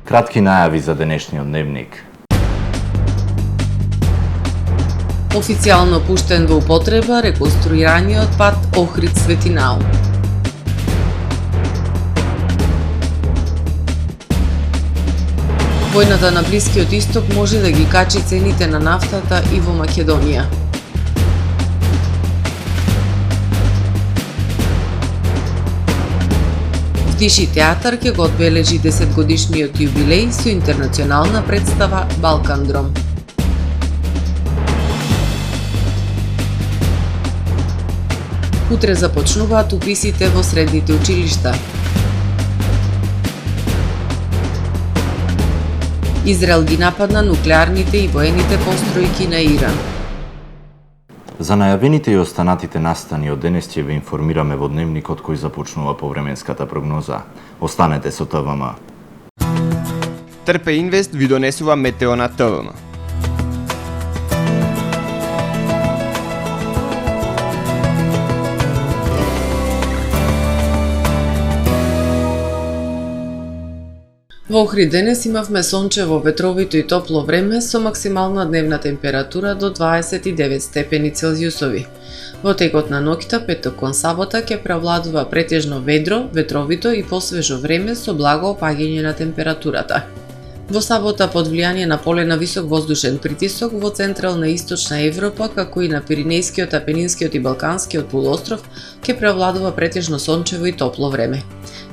Кратки најави за денешниот дневник. Официјално пуштен во употреба реконструираниот пат Охрид-Светинау. Војната на Блискиот Исток може да ги качи цените на нафтата и во Македонија. Втиши театар ќе го одбележи 10-годишниот јубилеј со интернационална представа Балкандром. Утре започнуваат уписите во средните училишта. Израел ги нападна нуклеарните и воените постројки на Иран. За најавените и останатите настани од денес ќе ве информираме во дневникот кој започнува повременската прогноза. Останете со ТВМ. Трпе Инвест ви донесува метео на ТВМ. Во Охрид денес имавме сончево, ветровито и топло време со максимална дневна температура до 29 степени Целзиусови. Во текот на ноќта, петок кон сабота, ќе преовладува претежно ведро, ветровито и посвежо време со благо опаѓање на температурата. Во сабота, под влијание на поле на висок воздушен притисок во централна и источна Европа, како и на Пиринејскиот, Апенинскиот и Балканскиот полуостров, ќе преовладува претежно сончево и топло време.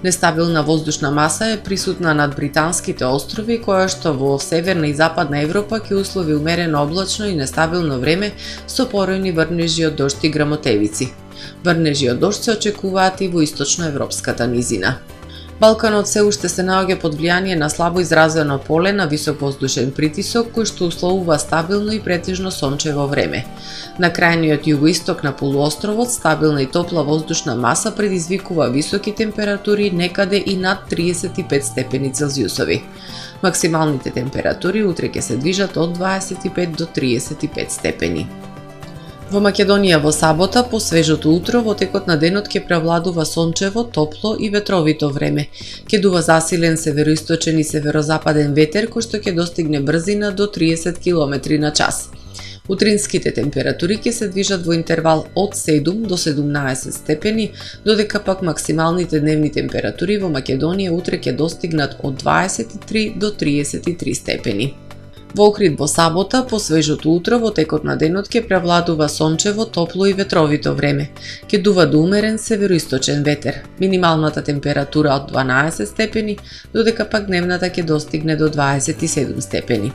Нестабилна воздушна маса е присутна над британските острови, која што во северна и западна Европа ќе услови умерено облачно и нестабилно време со поројни врнежи од дожд и грамотевици. Врнежи од дожд се очекуваат и во источноевропската низина. Балканот се уште се наоѓа под влијание на слабо изразено поле на висок воздушен притисок, кој што условува стабилно и претежно сончево време. На крајниот југоисток на полуостровот стабилна и топла воздушна маса предизвикува високи температури некаде и над 35 степени Целзиусови. Максималните температури утре ќе се движат од 25 до 35 степени. Во Македонија во сабота, по свежото утро, во текот на денот ќе превладува сончево, топло и ветровито време. Ќе дува засилен североисточен и северозападен ветер, кој што ќе достигне брзина до 30 км на час. Утринските температури ќе се движат во интервал од 7 до 17 степени, додека пак максималните дневни температури во Македонија утре ќе достигнат од 23 до 33 степени. Во Охрид во сабота, по свежото утро, во текот на денот ќе превладува сончево, топло и ветровито време. Ќе дува до умерен североисточен ветер. Минималната температура од 12 степени, додека пак дневната ќе достигне до 27 степени.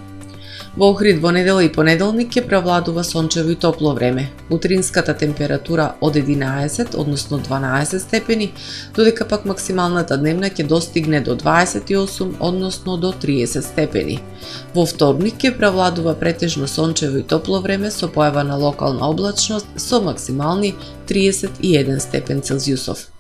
Во Охрид во недела и понеделник ќе превладува сончево и топло време. Утринската температура од 11, односно 12 степени, додека пак максималната дневна ќе достигне до 28, односно до 30 степени. Во вторник ќе превладува претежно сончево и топло време со појава на локална облачност со максимални 31 степен Целзиусов.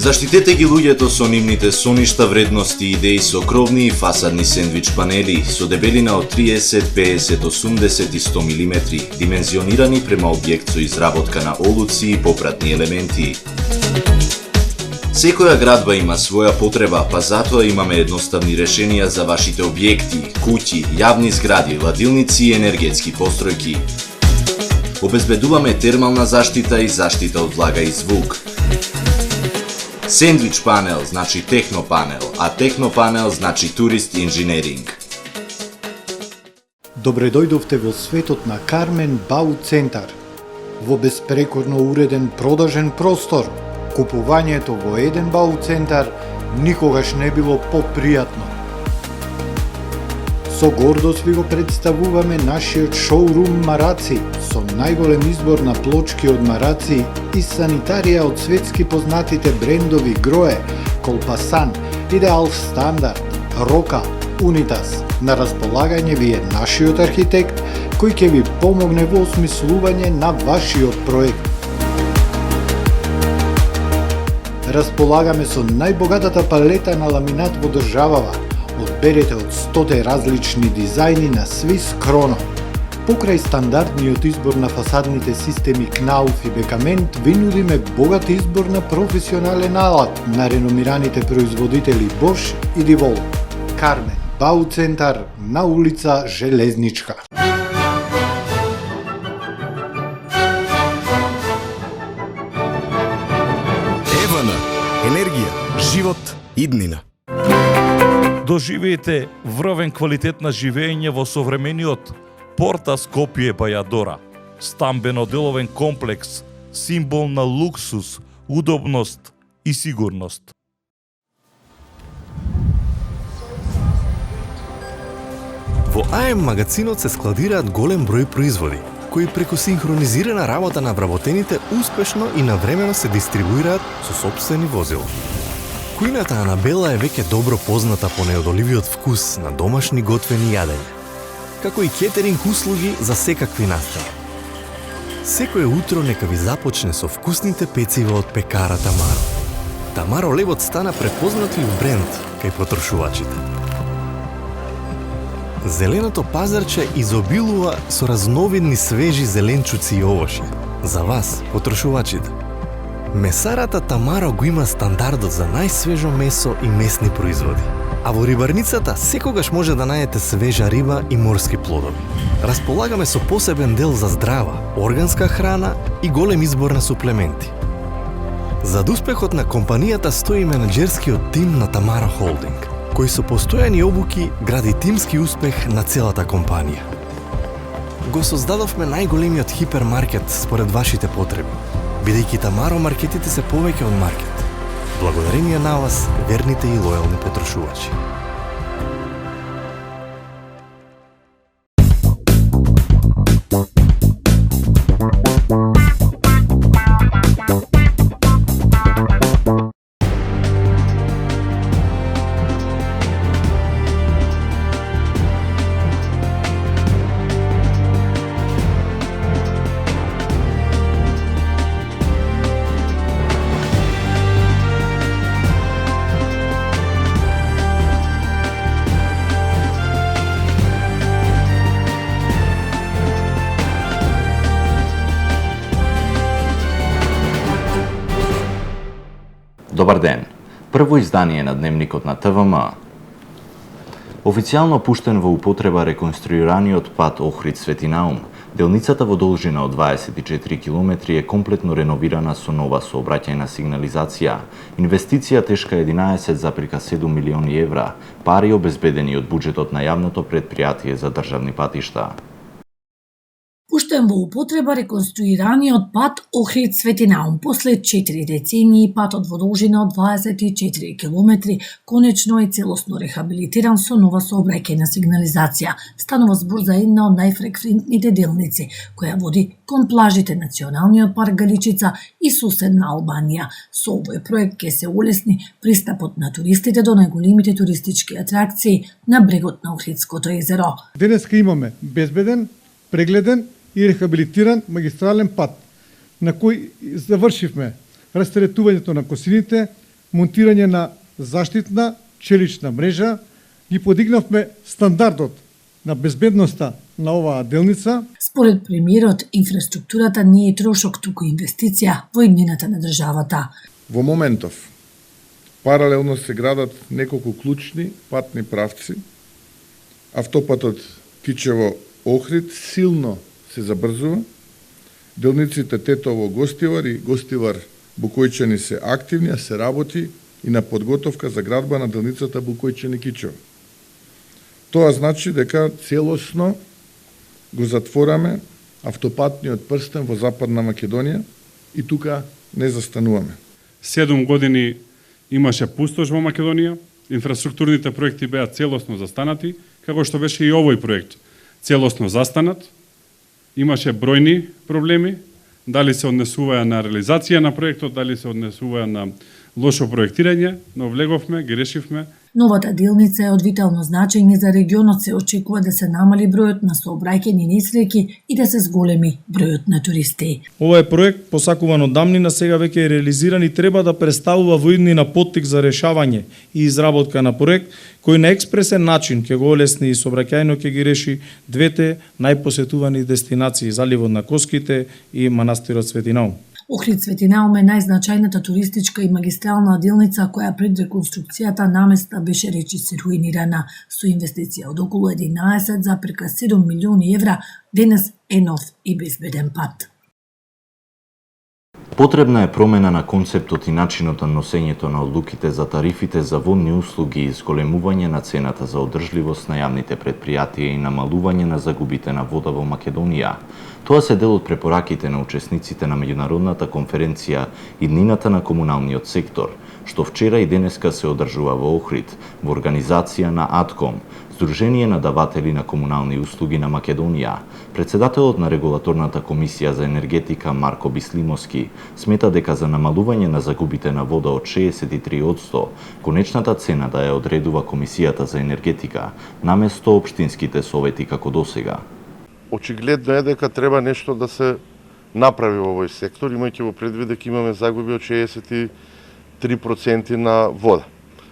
Заштитете ги луѓето со нивните соништа, вредности и идеи со кровни и фасадни сендвич панели со дебелина од 30, 50, 80 и 100 мм, димензионирани према објект со изработка на олуци и попратни елементи. Секоја градба има своја потреба, па затоа имаме едноставни решенија за вашите објекти, куќи, јавни згради, ладилници и енергетски постројки. Обезбедуваме термална заштита и заштита од влага и звук. Сендвич панел значи технопанел, а технопанел значи турист инженеринг. Добре дојдовте во светот на Кармен Бау Центар. Во беспрекорно уреден продажен простор, купувањето во еден Бау Центар никогаш не било попријатно. Со гордост ви го представуваме нашиот шоурум Мараци, со најголем избор на плочки од мараци и санитарија од светски познатите брендови Грое, Колпасан, Идеал Стандард, Рока, Унитас, На располагање ви е нашиот архитект, кој ќе ви помогне во осмислување на вашиот проект. Располагаме со најбогатата палета на ламинат во државава. Одберете од 100 различни дизајни на Swiss Chrono. Покрај стандардниот избор на фасадните системи Knauf и Бекамент, ви нудиме богат избор на професионален алат на реномираните производители Bosch и DeWalt. Кармен Бауцентар на улица Железничка. Евана, енергија, живот, иднина. Доживеете врвен квалитет на живење во современиот Порта Скопје Бајадора. Стамбено-деловен комплекс, символ на луксус, удобност и сигурност. Во АМ магазинот се складираат голем број производи, кои преку синхронизирана работа на вработените успешно и навремено се дистрибуираат со сопствени возила. Кујната Анабела е веќе добро позната по неодоливиот вкус на домашни готвени јадења, како и кетеринг услуги за секакви настани. Секое утро нека ви започне со вкусните пецива од пекара Тамаро. Тамаро лебот стана препознатлив бренд кај потрошувачите. Зеленото пазарче изобилува со разновидни свежи зеленчуци и овошје. За вас, потрошувачите. Месарата Тамаро го има стандардот за најсвежо месо и месни производи. А во рибарницата секогаш може да најдете свежа риба и морски плодови. Располагаме со посебен дел за здрава, органска храна и голем избор на суплементи. Зад успехот на компанијата стои менаџерскиот тим на Тамаро Холдинг, кој со постојани обуки гради тимски успех на целата компанија. Го создадовме најголемиот хипермаркет според вашите потреби, бидејќи Тамаро маркетите се повеќе од маркет. Благодарение на вас, верните и лојални потрошувачи. Добар ден! Прво издание на Дневникот на ТВМ. Официјално пуштен во употреба реконструираниот пат Охрид Свети Наум, делницата во должина од 24 км е комплетно реновирана со нова сообраќајна сигнализација. Инвестиција тешка 11,7 милиони евра, пари обезбедени од буџетот на јавното претпријатие за државни патишта. Пуштен во употреба реконструираниот пат Охрид Свети Наум. После 4 децении патот во должина од 24 км конечно е целосно рехабилитиран со нова сообраќајна сигнализација. Станува збор за една од најфреквентните делници, која води кон плажите Националниот парк Галичица и соседна Албанија. Со овој проект ќе се улесни пристапот на туристите до најголемите туристички атракции на брегот на Охридското езеро. Денеска имаме безбеден, прегледен и рехабилитиран магистрален пат, на кој завршивме растретувањето на косините, монтирање на заштитна челична мрежа, ги подигнавме стандардот на безбедноста на оваа делница. Според премиерот, инфраструктурата не е трошок, туку инвестиција во иднината на државата. Во моментов, паралелно се градат неколку клучни патни правци. Автопатот Кичево-Охрид силно се забрзува. Делниците Тетово-Гостивар и Гостивар-Букојчани се активни, а се работи и на подготовка за градба на делницата Букојчани-Кичево. Тоа значи дека целосно го затвораме автопатниот прстен во Западна Македонија и тука не застануваме. 7 години имаше пустош во Македонија, инфраструктурните проекти беа целосно застанати, како што беше и овој проект целосно застанат. Имаше бројни проблеми, дали се однесуваа на реализација на проектот, дали се однесуваа на лошо проектирање, но влеговме, ги решивме. Новата делница е од витално значење за регионот, се очекува да се намали бројот на сообраќајни несреќи и да се зголеми бројот на туристи. Овој проект, посакуван од давнина, сега веќе е реализиран и треба да представува во иднина поттик за решавање и изработка на проект кој на експресен начин ќе го олесни и сообраќајно ќе ги реши двете најпосетувани дестинации, заливот на Коските и манастирот Свети Наум. Охрид Свети Наум е најзначајната туристичка и магистрална делница која пред реконструкцијата наместа беше речиси руинирана. Со инвестиција од околу 11,7 милиони евра, денес е нов и безбеден пат. Потребна е промена на концептот и начинот на носењето на одлуките за тарифите за водни услуги и зголемување на цената за одржливост на јавните предпријатија и намалување на загубите на вода во Македонија. Тоа се дел од препораките на учесниците на меѓународната конференција Иднината на комуналниот сектор, што вчера и денеска се одржува во Охрид, во организација на АТКОМ, Сдружение на даватели на комунални услуги на Македонија. Председателот на Регулаторната комисија за енергетика Марко Бислимовски смета дека за намалување на загубите на вода од 63%, конечната цена да ја одредува Комисијата за енергетика, наместо општинските совети како досега. Очигледно е дека треба нешто да се направи во овој сектор, имајќи во предвид дека имаме загуби од 63% на вода,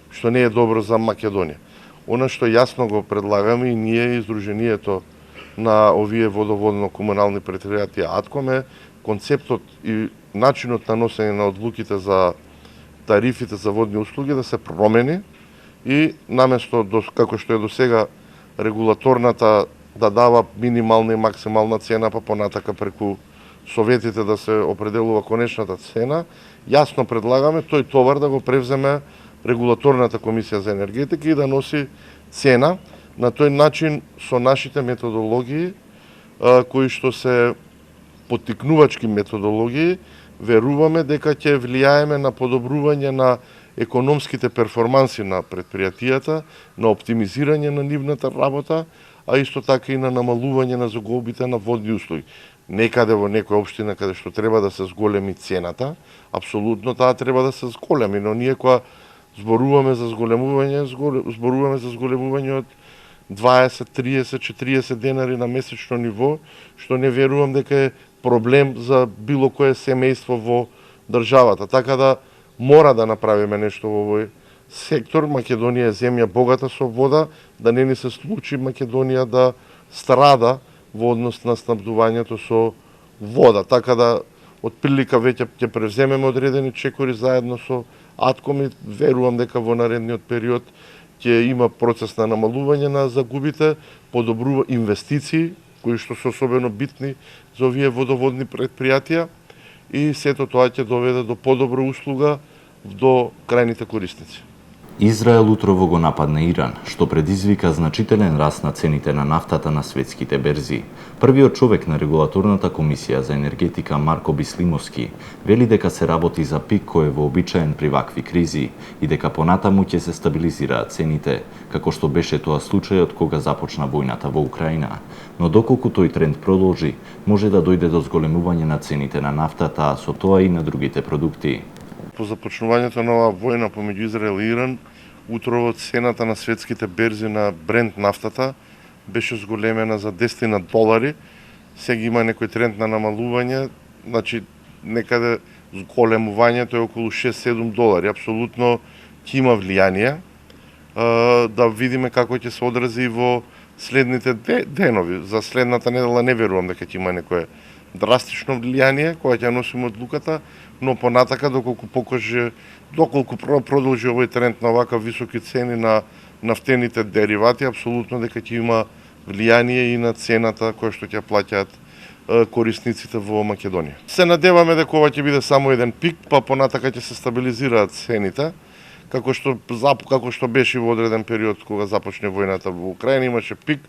што не е добро за Македонија. Она што јасно го предлагаме и ние, издруженијето на овие водоводно-комунални предпријатија АТКОМ, е концептот и начинот на носење на одлуките за тарифите за водни услуги да се промени и наместо како што е досега регулаторната да дава минимална и максимална цена, па понатака преку советите да се определува конечната цена, јасно предлагаме тој товар да го превземе Регулаторната комисија за енергетика и да носи цена. На тој начин со нашите методологии, кои што се поттикнувачки методологии, веруваме дека ќе влијаеме на подобрување на економските перформанси на предпријатијата, на оптимизирање на нивната работа, а исто така и на намалување на загубите на водни услуги. Некаде во некоја општина каде што треба да се зголеми цената, апсолутно таа треба да се зголеми, но ние кога зборуваме за зголемување од 20, 30, 40 денари на месечно ниво, што не верувам дека е проблем за било кое семејство во државата. Така да мора да направиме нешто во овој сектор. Македонија е земја богата со вода, да не ни се случи Македонија да страда во однос на снабдувањето со вода. Така да од прилика веќе ќе превземеме одредени чекори заедно со АТКОМ и верувам дека во наредниот период ќе има процес на намалување на загубите, подобрува инвестиции, кои што се особено битни за овие водоводни предпријатија и сето тоа ќе доведе до подобра услуга до крајните корисници. Израел утрово го нападна Иран, што предизвика значителен раст на цените на нафтата на светските берзи. Првиот човек на Регулаторната комисија за енергетика Марко Бислимовски вели дека се работи за пик кој е вообичаен при вакви кризи и дека понатаму ќе се стабилизираат цените, како што беше тоа случајот кога започна војната во Украина. Но доколку тој тренд продолжи, може да дојде до зголемување на цените на нафтата, а со тоа и на другите продукти. По започнувањето на оваа војна помеѓу Израел и Иран, утрово цената на светските берзи на Брент нафтата беше зголемена за $10. Сега има некој тренд на намалување, значи некаде зголемувањето е околу $6-7. Апсолутно ќе има влијание. Да видиме како ќе се одрази во следните денови. За следната недела не верувам дека ќе има некое драстично влијание кога ќе носиме одлуката, но понатака доколку продолжи овој тренд на овака високи цени на нафтените деривати, апсолутно дека ќе има влијание и на цената која што ќе плаќаат корисниците во Македонија. Се надеваме дека ова ќе биде само еден пик, па понатака ќе се стабилизираат цените, како што беше во одреден период кога започне војната во Украина, имаше пик,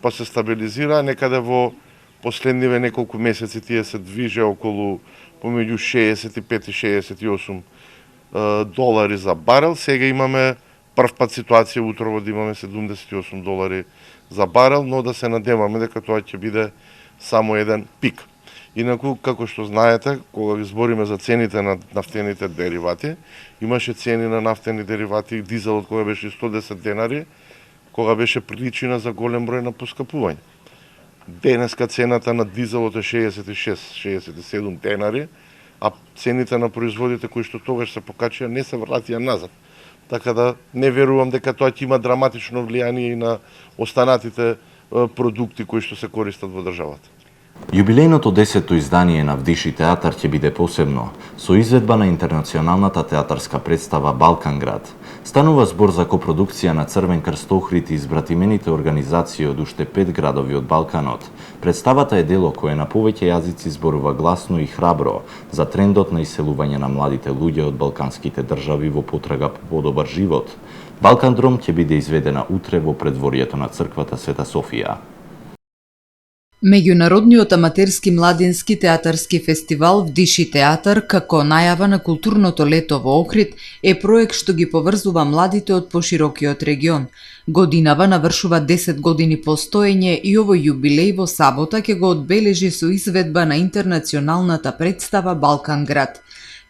па се стабилизира, некаде во последниве неколку месеци тие се движеа околу помеѓу 65 и 68 долари за барел. Сега имаме прв пат ситуација утрово да имаме $78 за барел, но да се надеваме дека тоа ќе биде само еден пик. Инаку, како што знаете, кога ги збориме за цените на нафтените деривати, имаше цени на нафтени деривати, дизелот кога беше 110 денари, кога беше причина за голем број на поскапување. Денеска цената на дизелот е 66-67 денари, а цените на производите кои што тогаш се покачија не се вратија назад. Така да не верувам дека тоа ќе има драматично влијание и на останатите продукти кои што се користат во државата. Јубилејното 10-то издание на Вдиши театар ќе биде посебно, со изведба на интернационалната театарска представа Балканград. Станува збор за копродукција на Црвен крст Охрид и избратимените организации од уште 5 градови од Балканот. Представата е дело кое на повеќе јазици зборува гласно и храбро за трендот на иселување на младите луѓе од балканските држави во потрага по подобар живот. Балкандром ќе биде изведена утре во предворието на црквата Света Софија. Меѓународниот аматерски младински театарски фестивал Вдиши театар, како најава на културното лето во Охрид, е проект што ги поврзува младите од поширокиот регион. Годинава навршува 10 години постоење и овој јубилеј во сабота ќе го одбележи со изведба на интернационалната представа Балканград.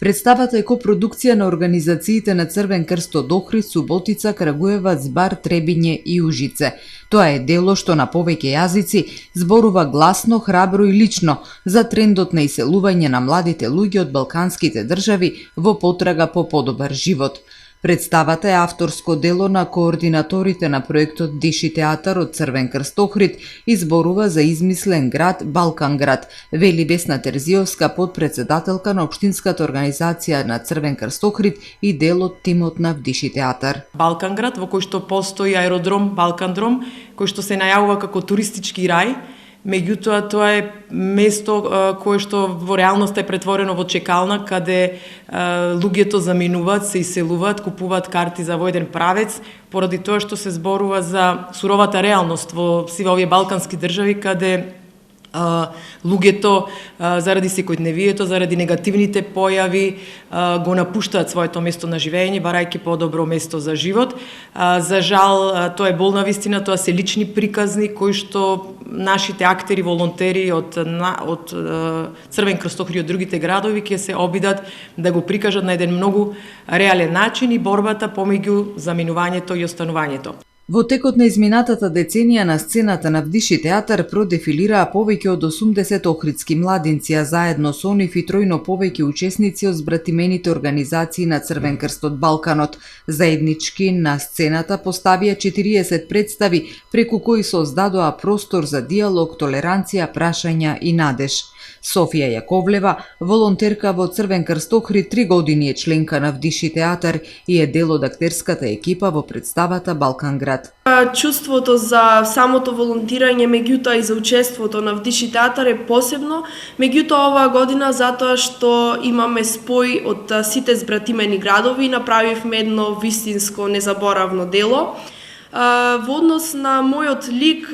Представата е копродукција на организациите на Црвен крст од Охрид, Суботица, Крагуевац, Бар, Требиње и Ужице. Тоа е дело што на повеќе јазици зборува гласно, храбро и лично за трендот на иселување на младите луѓе од балканските држави во потрага по подобар живот. Представата е авторско дело на координаторите на проектот Диши театар од Црвен крст Охрид и зборува за измислен град Балканград, вели Весна Терзиовска, подпредседателка на општинската организација на Црвен крст Охрид и дел од тимот на Вдиши театар. Балканград, во кој што постои аеродром Балкандром, кој што се најавува како туристички рај. Меѓутоа, тоа е место кое што во реалност е претворено во чекална, каде луѓето заминуваат, се иселуваат, купуваат карти за во еден правец, поради тоа што се зборува за суровата реалност во сива овие балкански држави, каде луѓето заради секојдневието, заради негативните појави го напуштаат своето место на живење, барајќи подобро место за живот. За жал, тоа е болна вистина, тоа се лични приказни кои што нашите актери, волонтери од Црвен крст Охрид и од другите градови ќе се обидат да го прикажат на еден многу реален начин и борбата помеѓу заминувањето и останувањето. Во текот на изминатата деценија на сцената на Вдиши театар продефилираа повеќе од 80 охридски младинци, а заедно со нив и тројно повеќе учесници од збратимените организации на Црвен крст од Балканот. Заеднички на сцената поставија 40 представи, преку кои создадоа простор за диалог, толеранција, прашања и надеж. Софија Јаковлева, волонтерка во Црвен крст Охрид, 3 години е членка на Вдиши театар и е дел од актерската екипа во представата Балканград. Чувството за самото волонтирање, меѓутоа и за учеството на Вдиши театар е посебно, меѓутоа оваа година затоа што имаме спој од сите збратимени градови, направивме едно вистинско незаборавно дело. Во однос на мојот лик,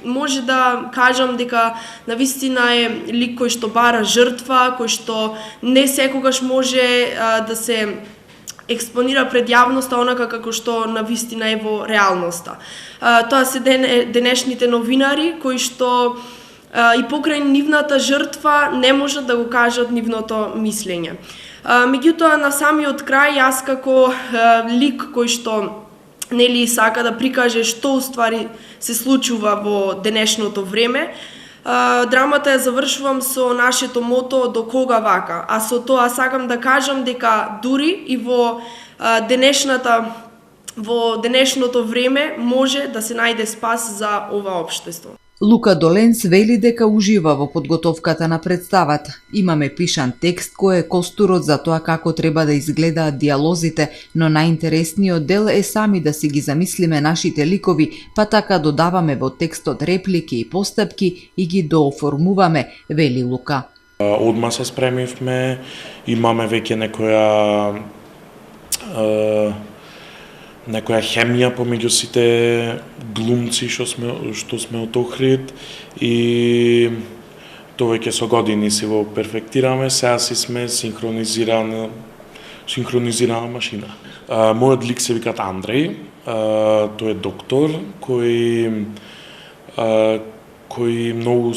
може да кажам дека навистина е лик кој што бара жртва, кој што не секогаш може да се експонира пред јавноста онака како што навистина е во реалноста. Тоа се денешните новинари кои што и покрај нивната жртва не можат да го кажат нивното мислење. Меѓутоа, на самиот крај, јас како лик кој што нели сака да прикаже што уствари се случува во денешното време, драмата ја завршувам со нашето мото "До кога вака?", а со тоа сакам да кажам дека дури и во денешното време може да се најде спас за ова општество. Лука Доленц вели дека ужива во подготовката на представата. Имаме пишан текст кој е костурот за тоа како треба да изгледаат диалозите, но најинтересниот дел е сами да си ги замислиме нашите ликови, па така додаваме во текстот реплики и постапки и ги дооформуваме, вели Лука. Одма се спремивме, имаме веќе некоја хемија помеѓу сите глумци што сме од Охрид и тоа веќе со години си го перфектираме, сега си сме синхронизирана машина. Мојот лик се викат Андреј, тој е доктор кој кој многу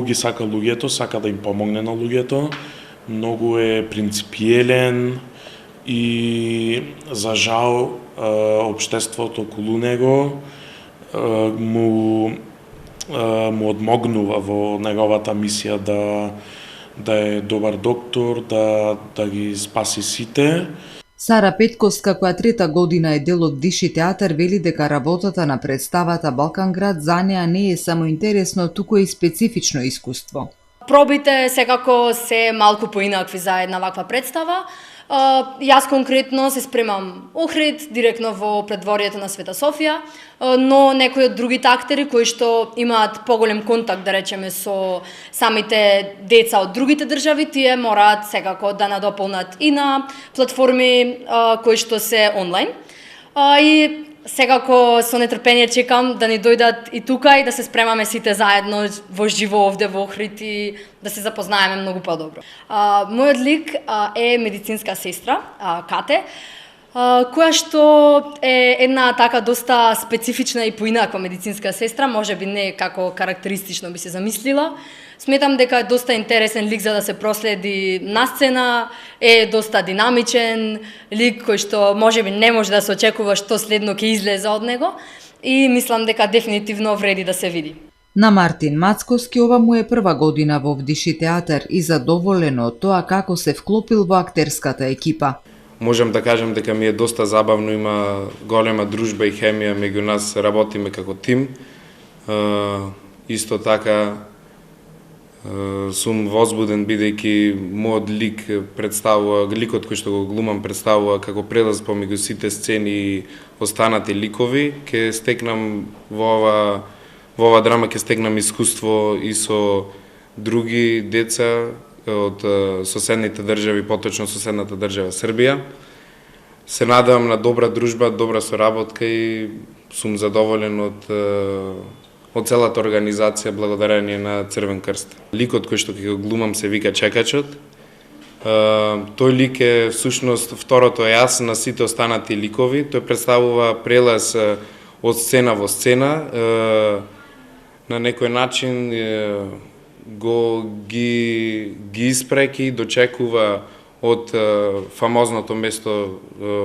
ги сака луѓето, сака да им помогне на луѓето, многу е принципиелен и за жал општеството околу него му одмогнува во неговата мисија да е добар доктор, да ги спаси сите. Сара Петковска, која трета година е дел од Диши театар, вели дека работата на представата Балканград за неа не е само интересно, туку и специфично искуство. Пробите секако се малку поинакви за една ваква представа. Јас конкретно се спремам Охрид, директно во предворието на Света Софија, но некои од другите актери кои што имаат поголем контакт, да речеме, со самите деца од другите држави, тие мораат секако да надополнат и на платформи кои што се онлайн. И секако со нетрпение чекам да ни дојдат и тука и да се спремаме сите заедно во живо овде во Охрид и да се запознаеме многу подобро. Мојот лик е медицинска сестра, Кате, која што е една така доста специфична и поинаква медицинска сестра, можеби не како карактеристично би се замислила. Сметам дека е доста интересен лик за да се проследи на сцена, е доста динамичен лик кој што можеби не може да се очекува што следно ќе излезе од него и мислам дека дефинитивно вреди да се види. На Мартин Мацковски ова му е прва година во Вдиши театар и задоволен од тоа како се вклопил во актерската екипа. Можам да кажам дека ми е доста забавно, има голема дружба и хемија меѓу нас, работиме како тим. Исто така сум возбуден бидејќи мојот лик представува, ликот кој што го глумам представува како прелаз помеѓу сите сцени и останати ликови. Ке стекнам во ова драма ке стекнам искуство и со други деца од соседните држави, поточно соседната држава Србија. Се надевам на добра дружба, добра соработка и сум задоволен од целата организација благодарение на Црвен крст. Ликот кој што ќе го глумам се вика Чекачот. Тој лик е всушност второто јас на сите останати ликови. Тој представува прелаз од сцена во сцена. На некој начин ги испреки, дочекува од фамозното место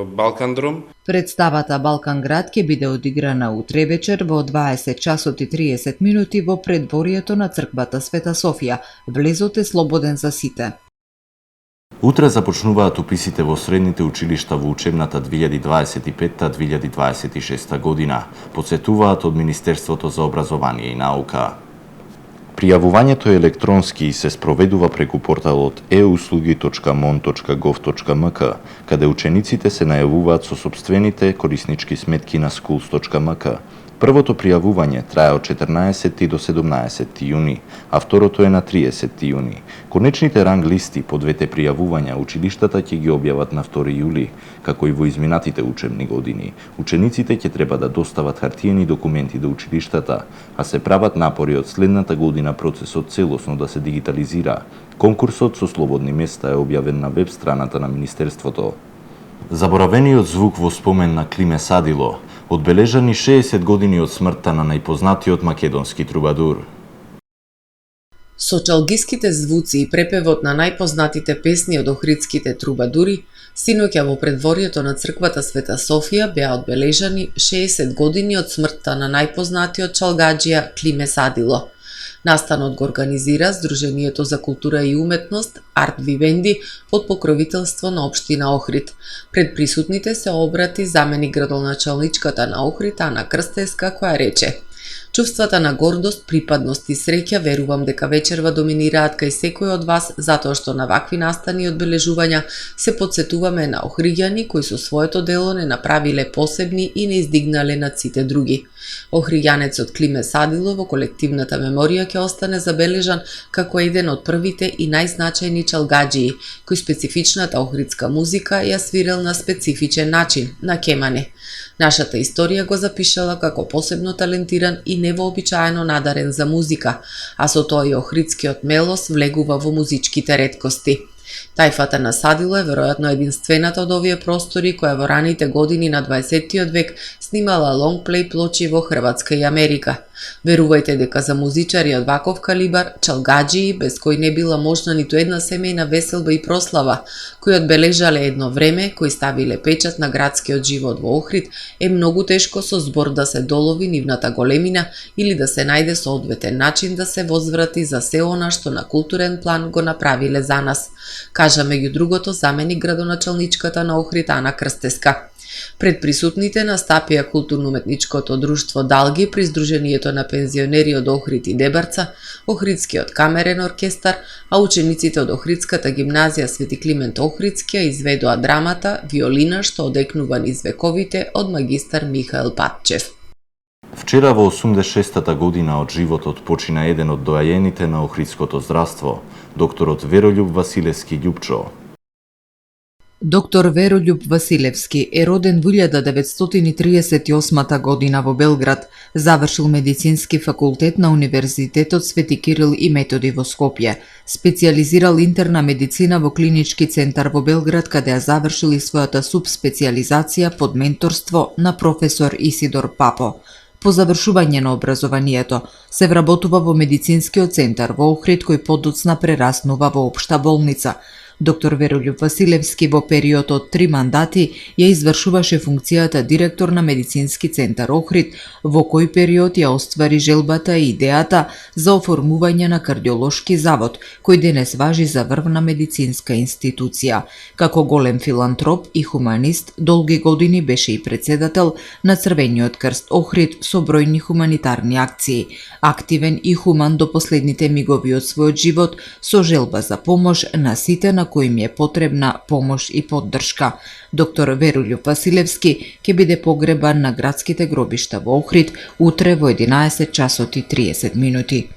Балкандром. Представата Балканград ќе биде одиграна утре вечер во 20 часот и 30 минути во предворието на црквата Света Софија. Влезот е слободен за сите. Утре започнуваат уписите во средните училишта во учебната 2025-2026 година, потсетуваат од Министерството за образование и наука. Пријавувањето е електронски и се спроведува преку порталот euslugi.mon.gov.mk, каде учениците се најавуваат со сопствените кориснички сметки на schools.mk. Првото пријавување трае од 14 до 17 јуни, а второто е на 30 јуни. Конечните ранг листи по двете пријавувања училиштата ќе ги објават на 2 јули, како и во изминатите учебни години. Учениците ќе треба да достават хартиени документи до училиштата, а се прават напори од следната година процесот целосно да се дигитализира. Конкурсот со слободни места е објавен на веб страната на Министерството. Заборавениот звук во спомен на Климе Садило, одбележани 60 години од смртта на најпознатиот македонски трубадур. Со чалгиските звуци и препевот на најпознатите песни од охридските трубадури, синоќа во предворието на црквата Света Софија беа одбележани 60 години од смртта на најпознатиот чалгаџија Климе Садило. Настанот го организира Сдруженијето за култура и уметност Арт Вивенди под покровителство на општина Охрид. Пред присутните се обрати заменик градоначалничката на Охрид Ана Крстеска, која рече: Чувствата на гордост, припадност и среќа верувам дека вечерва доминираат кај секој од вас, затоа што на вакви настани и одбележувања се потсетуваме на охриѓани кои со своето дело не направиле посебни и не издигнале над сите други. Охриѓанецот Климе Садило во колективната меморија ќе остане забележан како еден од првите и најзначајни чалгаџии, кој специфичната охридска музика ја свирел на специфичен начин, на кемане. Нашата историја го запишала како посебно талентиран и невообичаено надарен за музика, а со тоа и охридскиот мелос влегува во музичките реткости. Тајфата на Садило е веројатно единствената од овие простори која во раните години на 20 век снимала лонгплей плочи во Хрватска и Америка. Верувајте дека за музичари од ваков калибар, чалгаџии, без кои не била можна ниту една семејна веселба и прослава, кои одбележале едно време, кои ставиле печат на градскиот живот во Охрид, е многу тешко со збор да се долови нивната големина или да се најде соодветен начин да се возврати за се она што на културен план го направиле за нас, кажа меѓу другото заменик градоначалничката на Охрид Ана Крстеска. Пред присутните настапија културно-уметничкото друштво Далги при Сдруженијето на пензионери од Охрид и Дебарца, Охридскиот камерен оркестар, а учениците од Охридската гимназија Свети Климент Охридски изведоа драмата Виолина што одекнува низ вековите од магистар Михаел Патчев. Вчера во 86-та година од животот почина еден од доајените на охридското здравство, докторот Веролјуб Василевски Љупчо. Доктор Веролјуб Василевски е роден во 1938 година во Белград, завршил медицински факултет на Универзитетот Свети Кирил и Методи во Скопје, специјализирал интерна медицина во клинички центар во Белград, каде ја завршил и својата субспецијализација под менторство на професор Исидор Папо. По завршување на образованието, се вработува во медицинскиот центар во Охрид, кој подоцна прераснува во општа болница. Доктор Веролјуб Василевски во период од 3 мандати ја извршуваше функцијата директор на медицински центар Охрид, во кој период ја оствари желбата и идејата за оформување на кардиолошки завод, кој денес важи за врвна медицинска институција. Како голем филантроп и хуманист, долги години беше и председател на Црвениот крст Охрид со бројни хуманитарни акции. Активен и хуман до последните мигови од својот живот, со желба за помош на сите на кои им е потребна помош и поддршка. Доктор Веролјуб Василевски ќе биде погребан на градските гробишта во Охрид утре во 11 часот и 30 минути.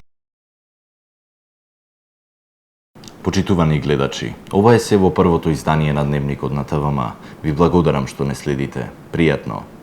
Почитувани гледачи, ова е се во првото издание на Дневникот на ТВМ. Ви благодарам што не следите. Пријатно!